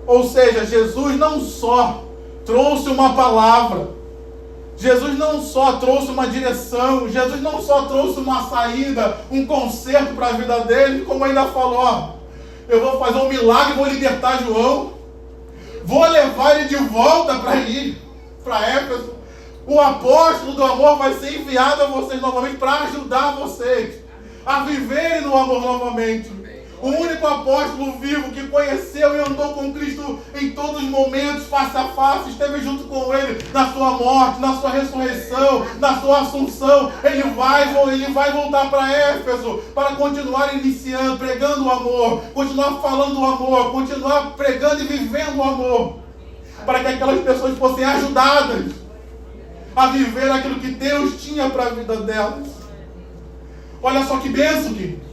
Speaker 1: Ou seja, Jesus não só trouxe uma palavra, Jesus não só trouxe uma direção, Jesus não só trouxe uma saída, um conserto para a vida dele, como ainda falou, ó, eu vou fazer um milagre, vou libertar João, vou levar ele de volta para Éfeso. O apóstolo do amor vai ser enviado a vocês novamente para ajudar vocês a viverem no amor novamente. O único apóstolo vivo que conheceu e andou com Cristo em todos os momentos, face a face, esteve junto com Ele na sua morte, na sua ressurreição, na sua assunção. Ele vai voltar para Éfeso para continuar iniciando, pregando o amor, continuar falando o amor, continuar pregando e vivendo o amor, para que aquelas pessoas fossem ajudadas a viver aquilo que Deus tinha para a vida delas. Olha só que bênção, querido.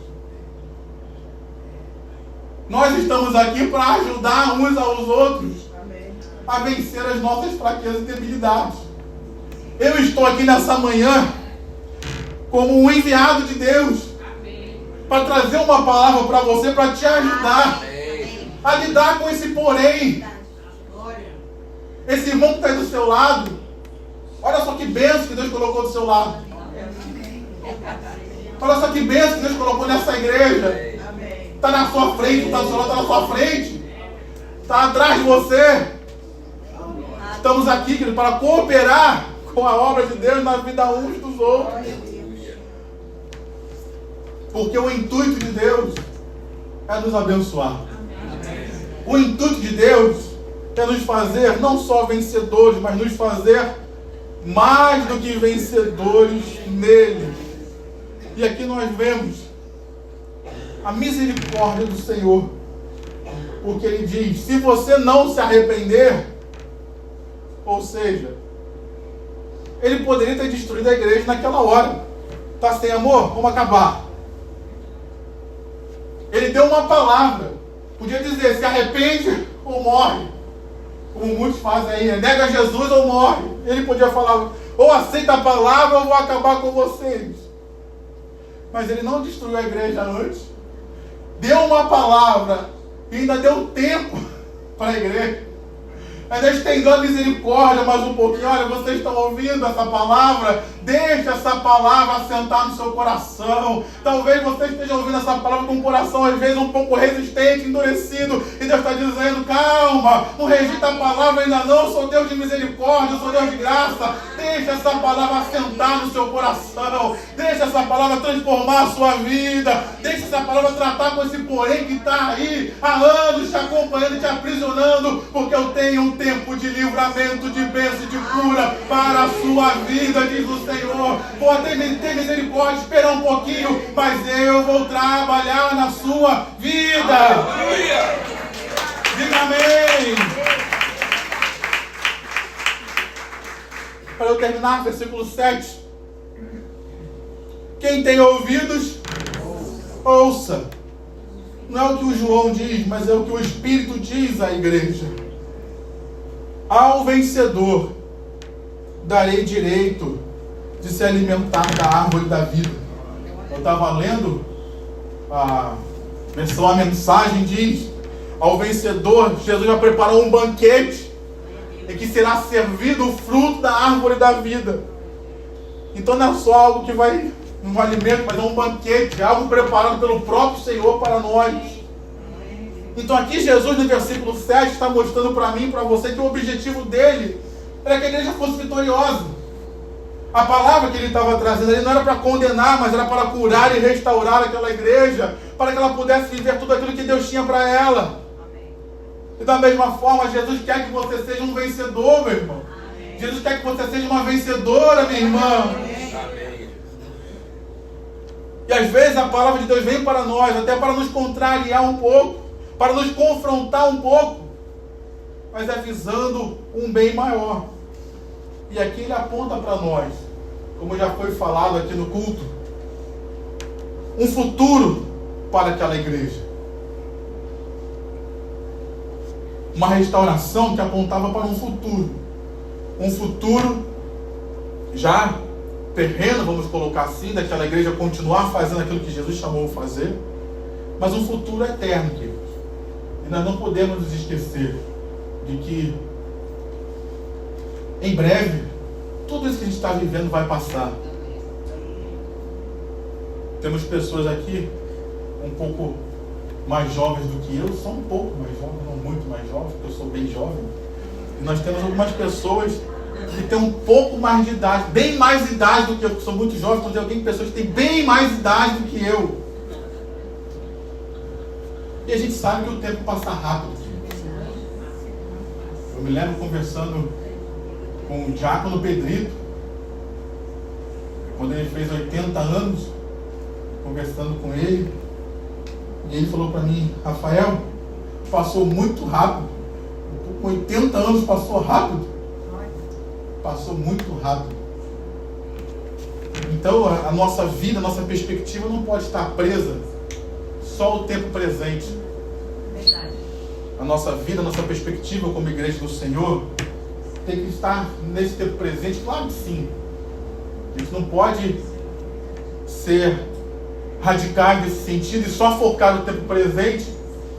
Speaker 1: Nós estamos aqui para ajudar uns aos outros a vencer as nossas fraquezas e debilidades. Eu estou aqui nessa manhã como um enviado de Deus para trazer uma palavra para você, para te ajudar a lidar com esse porém. Esse irmão que está aí do seu lado, olha só que bênção que Deus colocou do seu lado. Olha só que bênção que Deus colocou nessa igreja. Está na sua frente, está do seu lado, está na sua frente, está atrás de você. Estamos aqui, querido, para cooperar com a obra de Deus na vida uns dos outros. Porque o intuito de Deus é nos abençoar. O intuito de Deus é nos fazer não só vencedores, mas nos fazer mais do que vencedores nele. E aqui nós vemos a misericórdia do Senhor, porque Ele diz, se você não se arrepender, ou seja, Ele poderia ter destruído a igreja naquela hora. Está sem amor? Vamos acabar. Ele deu uma palavra, podia dizer, se arrepende ou morre, como muitos fazem aí, nega Jesus ou morre. Ele podia falar, ou aceita a palavra ou vou acabar com vocês. Mas Ele não destruiu a igreja antes, deu uma palavra e ainda deu tempo para a igreja. Ainda estendeu a misericórdia mais um pouquinho. Olha, vocês estão ouvindo essa palavra? Deixe essa palavra assentar no seu coração. Talvez você esteja ouvindo essa palavra com o coração às vezes um pouco resistente, endurecido. E Deus está dizendo, calma, não rejeita a palavra ainda não. Eu sou Deus de misericórdia, eu sou Deus de graça. Deixe essa palavra assentar no seu coração. Deixe essa palavra transformar a sua vida. Deixe essa palavra tratar com esse porém que está aí há anos te acompanhando e te aprisionando. Porque eu tenho um tempo de livramento, de bênção, de cura para a sua vida, diz o Senhor. Vou ter misericórdia, esperar um pouquinho, mas eu vou trabalhar na sua vida. Aleluia! Diga amém. Para eu terminar, versículo 7. Quem tem ouvidos, Ouça. Não é o que o João diz, mas é o que o Espírito diz à igreja. Ao vencedor darei direito de se alimentar da árvore da vida. Eu estava lendo a mensagem diz: ao vencedor, Jesus já preparou um banquete em que será servido o fruto da árvore da vida. Então não é só algo que vai um alimento, mas é um banquete, algo preparado pelo próprio Senhor para nós. Então aqui Jesus, no versículo 7, está mostrando para mim e para você que o objetivo dele era que a igreja fosse vitoriosa. A palavra que ele estava trazendo ali não era para condenar, mas era para curar e restaurar aquela igreja, para que ela pudesse viver tudo aquilo que Deus tinha para ela. E da mesma forma, Jesus quer que você seja um vencedor, meu irmão. Jesus quer que você seja uma vencedora, minha irmã. E às vezes a palavra de Deus vem para nós, até para nos contrariar um pouco, para nos confrontar um pouco, mas é visando um bem maior. E aqui ele aponta para nós, como já foi falado aqui no culto, um futuro para aquela igreja. Uma restauração que apontava para um futuro. Um futuro já terreno, vamos colocar assim, daquela igreja continuar fazendo aquilo que Jesus chamou de fazer, mas um futuro eterno, queridos. E nós não podemos nos esquecer de que em breve tudo isso que a gente está vivendo vai passar. Temos pessoas aqui um pouco mais jovens do que eu, sou um pouco mais jovem, não muito mais jovem, porque eu sou bem jovem. E nós temos algumas pessoas que têm um pouco mais de idade, bem mais idade do que eu, porque sou muito jovem, então tem pessoas que têm bem mais idade do que eu. E a gente sabe que o tempo passa rápido. Eu me lembro conversando com o diácono Pedrito, quando ele fez 80 anos, conversando com ele, e ele falou para mim: Rafael, passou muito rápido. Com 80 anos passou rápido. Passou muito rápido. Então a nossa vida, a nossa perspectiva não pode estar presa só ao tempo presente.
Speaker 3: Verdade.
Speaker 1: A nossa vida, a nossa perspectiva como igreja do Senhor tem que estar nesse tempo presente, claro que sim. A gente não pode ser radicais nesse sentido e só focar no tempo presente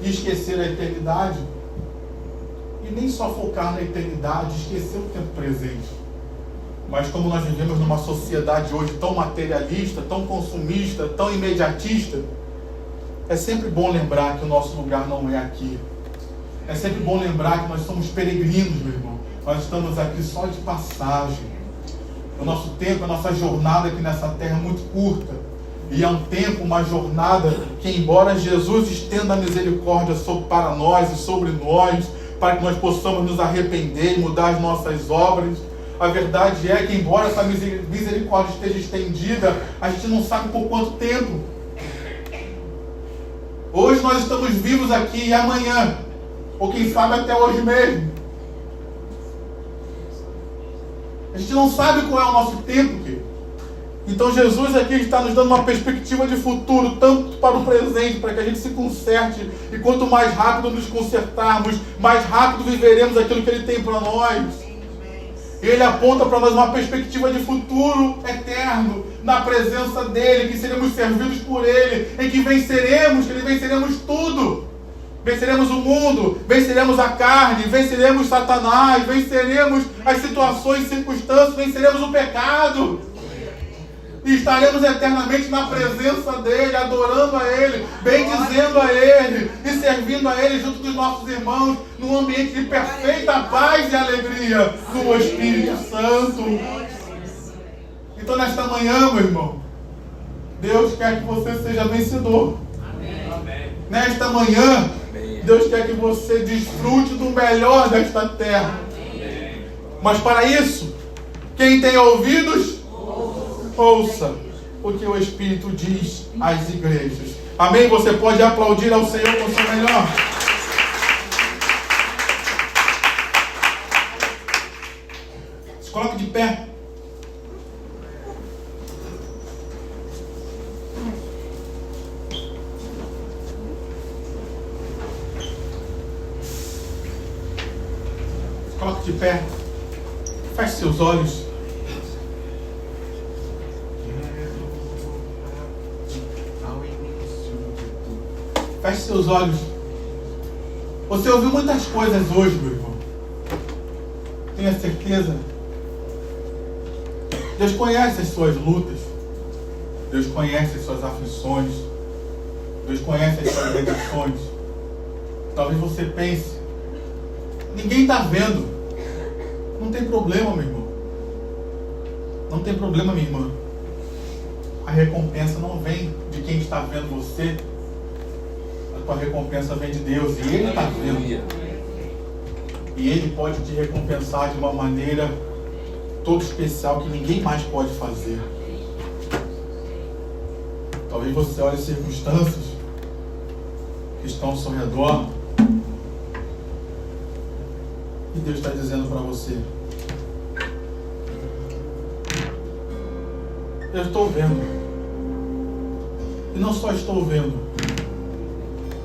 Speaker 1: e esquecer a eternidade. E nem só focar na eternidade e esquecer o tempo presente. Mas como nós vivemos numa sociedade hoje tão materialista, tão consumista, tão imediatista, é sempre bom lembrar que o nosso lugar não é aqui. É sempre bom lembrar que nós somos peregrinos, meu irmão. Nós estamos aqui só de passagem. O nosso tempo, a nossa jornada aqui nessa terra é muito curta. E é um tempo, uma jornada que, embora Jesus estenda a misericórdia para nós e sobre nós, para que nós possamos nos arrepender e mudar as nossas obras, a verdade é que, embora essa misericórdia esteja estendida, a gente não sabe por quanto tempo. Hoje nós estamos vivos aqui e amanhã, ou quem sabe até hoje mesmo. A gente não sabe qual é o nosso tempo, querido. Então Jesus aqui está nos dando uma perspectiva de futuro, tanto para o presente, para que a gente se conserte. E quanto mais rápido nos consertarmos, mais rápido viveremos aquilo que Ele tem para nós. Ele aponta para nós uma perspectiva de futuro eterno, na presença dEle, que seremos servidos por Ele, em que venceremos, que venceremos tudo. Venceremos o mundo, venceremos a carne, venceremos Satanás, venceremos as situações, circunstâncias, venceremos o pecado. E estaremos eternamente na presença dEle, adorando a Ele, bendizendo a Ele e servindo a Ele junto dos nossos irmãos, num ambiente de perfeita paz e alegria do Espírito Santo. Então nesta manhã, meu irmão, Deus quer que você seja vencedor.
Speaker 2: Amém.
Speaker 1: Nesta manhã, Deus quer que você desfrute do melhor desta terra.
Speaker 2: Amém.
Speaker 1: Mas para isso, quem tem ouvidos, ouça o que o Espírito diz às igrejas. Amém? Você pode aplaudir ao Senhor com o seu melhor. Se coloque de pé. Coloque de pé. Feche seus olhos. Feche seus olhos. Você ouviu muitas coisas hoje, meu irmão. Tenha certeza. Deus conhece as suas lutas. Deus conhece as suas aflições. Deus conhece as suas negações. Talvez você pense: ninguém está vendo. Não tem problema, meu irmão. Não tem problema, minha irmã. A recompensa não vem de quem está vendo você. A tua recompensa vem de Deus. E Ele está vendo. E Ele pode te recompensar de uma maneira toda especial que ninguém mais pode fazer. Talvez você olhe as circunstâncias que estão ao seu redor e Deus está dizendo para você: eu estou vendo. E não só estou vendo,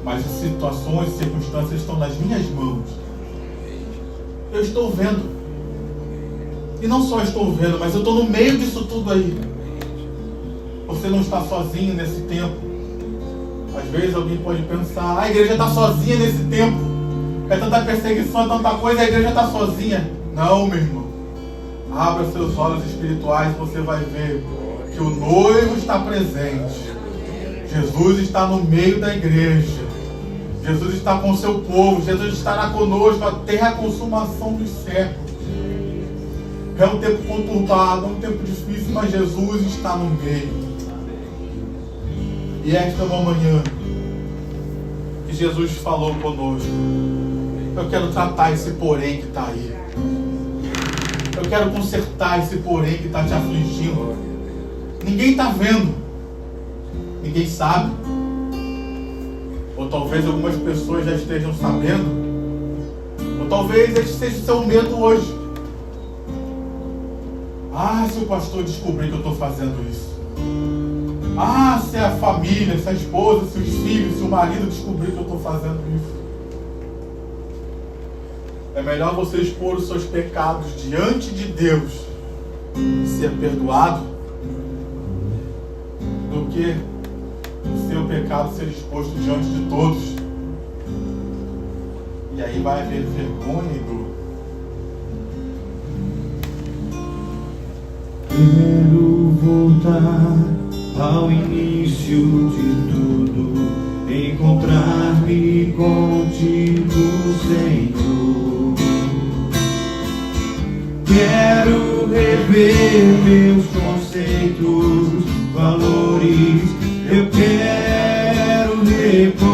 Speaker 1: mas as situações e circunstâncias estão nas minhas mãos. Eu estou vendo. E não só estou vendo, mas eu estou no meio disso tudo aí. Você não está sozinho nesse tempo. Às vezes alguém pode pensar: a igreja está sozinha nesse tempo. É tanta perseguição, é tanta coisa, a igreja está sozinha. Não, meu irmão. Abra seus olhos espirituais e você vai ver que o noivo está presente. Jesus está no meio da igreja. Jesus está com o seu povo. Jesus estará conosco até a consumação dos séculos. É um tempo conturbado, é um tempo difícil, mas Jesus está no meio. E esta é uma manhã que Jesus falou conosco. Eu quero tratar esse porém que está aí. Eu quero consertar esse porém que está te afligindo. Ninguém está vendo. Ninguém sabe. Ou talvez algumas pessoas já estejam sabendo. Ou talvez esse seja o seu medo hoje. Ah, se o pastor descobrir que eu estou fazendo isso. Ah, se a família, se a esposa, se os filhos, se o marido descobrir que eu estou fazendo isso. É melhor você expor os seus pecados diante de Deus e ser perdoado do que o seu pecado ser exposto diante de todos. E aí vai haver vergonha e dor.
Speaker 3: Quero voltar ao início de tudo, encontrar-me contigo, Senhor. Quero rever meus conceitos, valores, eu quero reconstruir.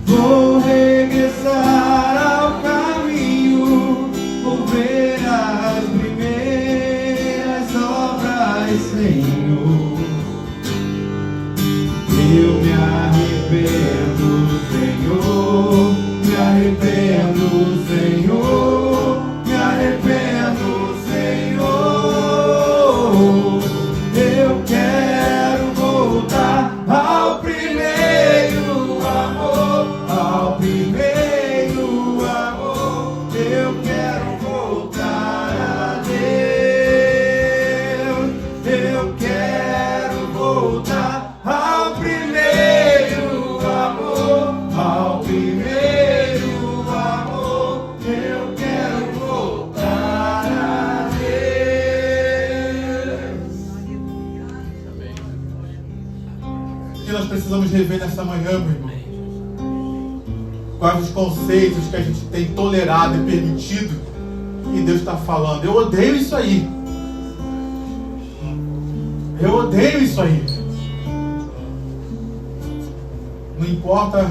Speaker 3: Vou regressar ao caminho, vou ver as primeiras obras, Senhor. Eu me arrependo, Senhor, me arrependo, Senhor, me arrependo, Senhor. Eu quero voltar ao primeiro amor, ao primeiro amor. Eu quero voltar a Deus. Eu quero voltar ao primeiro amor, ao primeiro amor. Eu quero voltar a Deus.
Speaker 1: O que nós precisamos rever nessa manhã, meu irmão? Quais os conceitos que a gente tem tolerado e permitido? E Deus está falando: eu odeio isso aí. Eu odeio isso aí. Não importa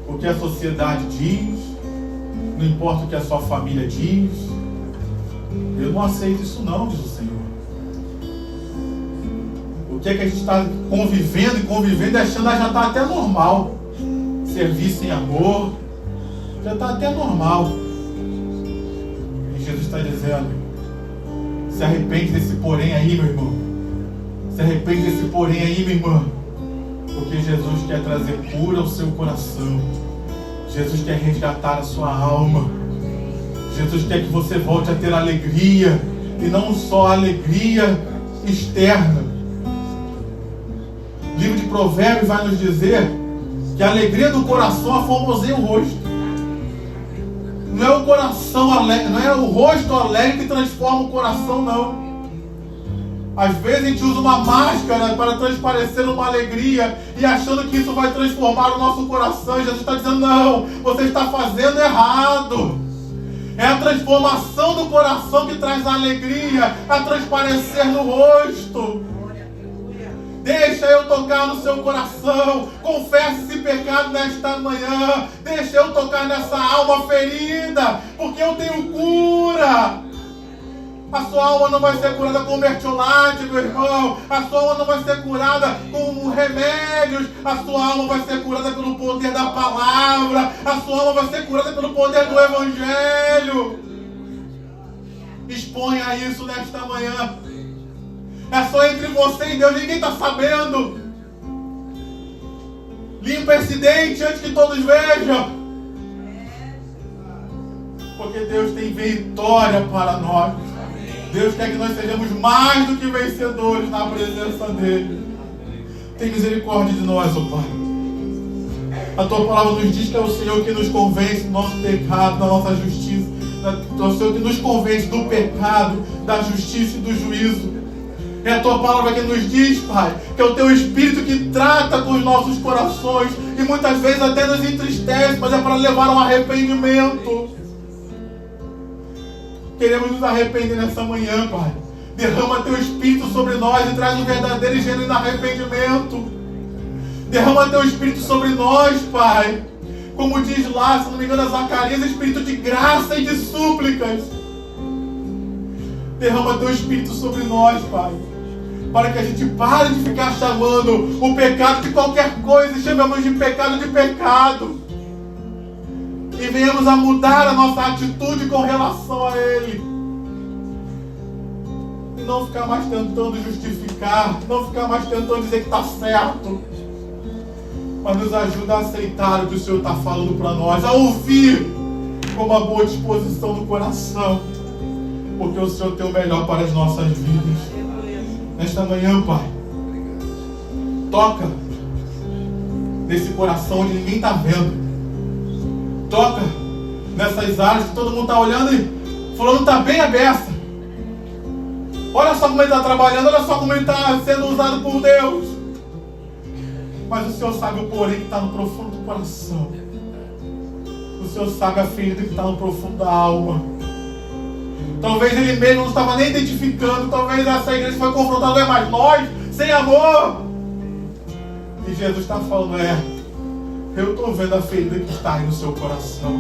Speaker 1: o que a sociedade diz, não importa o que a sua família diz, eu não aceito isso não, diz o Senhor. O que é que a gente está convivendo e convivendo e achando que já está até normal. Servir sem amor, já está até normal. E Jesus está dizendo: se arrepende desse porém aí, meu irmão. Se arrepende desse porém aí, minha irmã. Porque Jesus quer trazer cura ao seu coração. Jesus quer resgatar a sua alma. Jesus quer que você volte a ter alegria, e não só alegria externa. O livro de Provérbios vai nos dizer que a alegria do coração aformoseia o rosto. Não é o coração alegre, não é o rosto alegre que transforma o coração, não. Às vezes a gente usa uma máscara para transparecer uma alegria e achando que isso vai transformar o nosso coração. Jesus está dizendo, não, você está fazendo errado. É a transformação do coração que traz a alegria a transparecer no rosto. Deixa eu tocar no seu coração. Confesse esse pecado nesta manhã. Deixa eu tocar nessa alma ferida, porque eu tenho cura. A sua alma não vai ser curada com mertiolate, meu irmão. A sua alma não vai ser curada com remédios. A sua alma vai ser curada pelo poder da palavra. A sua alma vai ser curada pelo poder do Evangelho. Exponha isso nesta manhã. É só entre você e Deus, ninguém está sabendo. Limpa esse dente antes que todos vejam. Porque Deus tem vitória para nós. Deus quer que nós sejamos mais do que vencedores na presença dEle. Tem misericórdia de nós, ó Pai. A Tua palavra nos diz que é o Senhor que nos convence do nosso pecado, da nossa justiça. É o Senhor que nos convence do pecado, da justiça e do juízo. É a Tua palavra que nos diz, Pai, que é o Teu Espírito que trata com os nossos corações e muitas vezes até nos entristece, mas é para levar ao arrependimento. Queremos nos arrepender nessa manhã, Pai. Derrama Teu Espírito sobre nós e traz um verdadeiro e genuíno arrependimento. Derrama Teu Espírito sobre nós, Pai. Como diz lá, se não me engano, Zacarias, Espírito de graça e de súplicas. Derrama Teu Espírito sobre nós, Pai. Para que a gente pare de ficar chamando o pecado de qualquer coisa e chamemos de pecado. E venhamos a mudar a nossa atitude com relação a Ele. E não ficar mais tentando justificar, não ficar mais tentando dizer que está certo. Mas nos ajuda a aceitar o que o Senhor está falando para nós, a ouvir com uma boa disposição do coração. Porque o Senhor tem o melhor para as nossas vidas. Nesta manhã, Pai, toca nesse coração onde ninguém está vendo. Toca nessas áreas que todo mundo está olhando e falando, está bem aberta. Olha só como ele está trabalhando, olha só como ele está sendo usado por Deus. Mas o Senhor sabe o porém que está no profundo do coração. O Senhor sabe a ferida que está no profundo da alma. Talvez ele mesmo não estava nem identificando. Talvez essa igreja foi confrontada, mas nós, sem amor. E Jesus está falando, eu estou vendo a ferida que está aí no seu coração.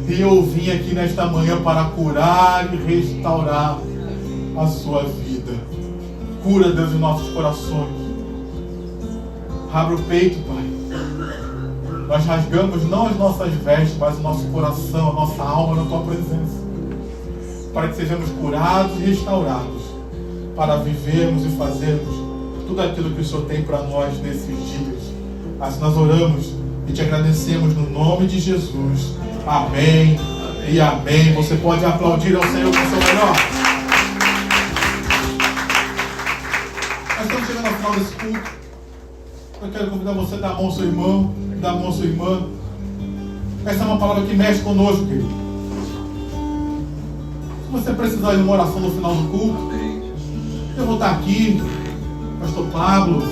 Speaker 1: E eu vim aqui nesta manhã para curar e restaurar a sua vida. Cura, Deus, em nossos corações. Abra o peito, Pai. Nós rasgamos não as nossas vestes, mas o nosso coração, a nossa alma na Tua presença. Para que sejamos curados e restaurados. Para vivermos e fazermos tudo aquilo que o Senhor tem para nós nesses dias. Assim nós oramos e te agradecemos no nome de Jesus. Amém e amém. Você pode aplaudir ao Senhor com o seu melhor. Nós estamos chegando ao final desse culto. Eu quero convidar você a dar a mão ao seu irmão, dar a mão à sua irmã. Essa é uma palavra que mexe conosco, querido. Se você precisar de uma oração no final do culto, eu vou estar aqui, Pastor Pablo,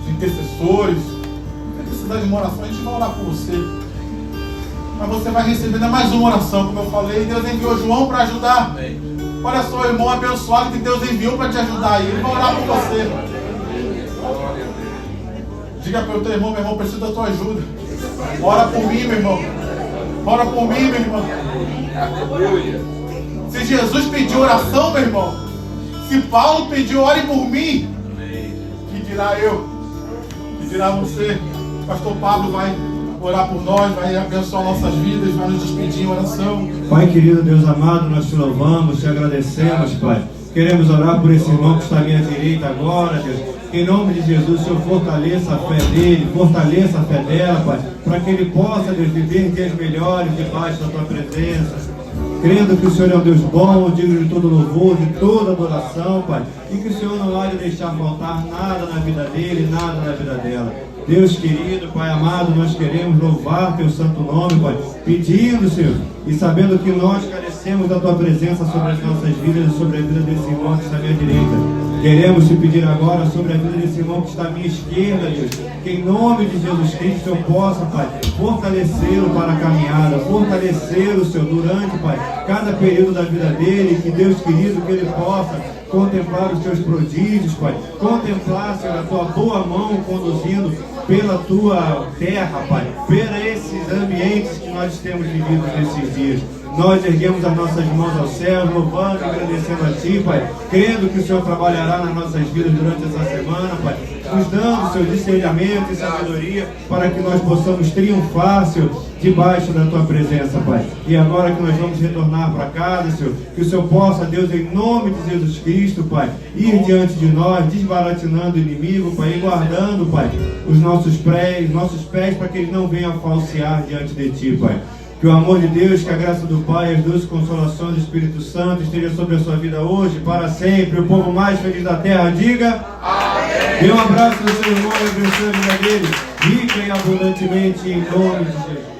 Speaker 1: intercessores. Se precisar de uma oração, a gente vai orar por você. Mas você vai receber ainda mais uma oração, como eu falei. Deus enviou João para ajudar. Olha só, o irmão abençoado que Deus enviou para te ajudar aí. Ele vai orar por você. Diga para o teu irmão, meu irmão, preciso da tua ajuda. Ora por mim, meu irmão. Ora por mim, meu irmão. Se Jesus pediu oração, meu irmão, se Paulo pediu, ore por mim, que dirá eu? Que dirá você? Pastor Pablo vai orar por nós, vai abençoar nossas vidas, vai nos despedir em oração.
Speaker 3: Pai querido, Deus amado, nós te louvamos, te agradecemos, Pai. Queremos orar por esse irmão que está à minha direita agora, Deus. Que em nome de Jesus, o Senhor fortaleça a fé dele, fortaleça a fé dela, Pai, para que ele possa, Deus, viver dias melhores debaixo da tua presença. Crendo que o Senhor é um Deus bom, digno de todo louvor, de toda adoração, Pai. E que o Senhor não há de deixar faltar nada na vida dele, nada na vida dela. Deus querido, Pai amado, nós queremos louvar teu santo nome, Pai, pedindo, Senhor, e sabendo que nós carecemos da tua presença sobre as nossas vidas e sobre a vida desse irmão que está à minha direita. Queremos te pedir agora sobre a vida desse irmão que está à minha esquerda, Deus, que em nome de Jesus Cristo eu possa, Pai, fortalecê-lo para a caminhada, fortalecê-lo, Senhor, durante, Pai, cada período da vida dele, que Deus querido, que ele possa contemplar os teus prodígios, Pai, contemplar, Senhor, a tua boa mão conduzindo pela tua terra, Pai, por esses ambientes que nós temos vivido nesses dias. Nós erguemos as nossas mãos ao céu, louvando e agradecendo a Ti, Pai, crendo que o Senhor trabalhará nas nossas vidas durante essa semana, Pai, nos dando o seu discernimento e sabedoria para que nós possamos triunfar, Senhor, debaixo da Tua presença, Pai. E agora que nós vamos retornar para casa, Senhor, que o Senhor possa, Deus, em nome de Jesus Cristo, Pai, ir diante de nós, desbaratinando o inimigo, Pai, e guardando, Pai, os nossos pés, para que eles não venham a falsear diante de Ti, Pai. Que o amor de Deus, que a graça do Pai, as doces consolações do Espírito Santo esteja sobre a sua vida hoje, para sempre. O povo mais feliz da terra, diga amém. Dê um abraço no seu irmão e abençoe a vida dele, rica e abundantemente, em nome de Jesus.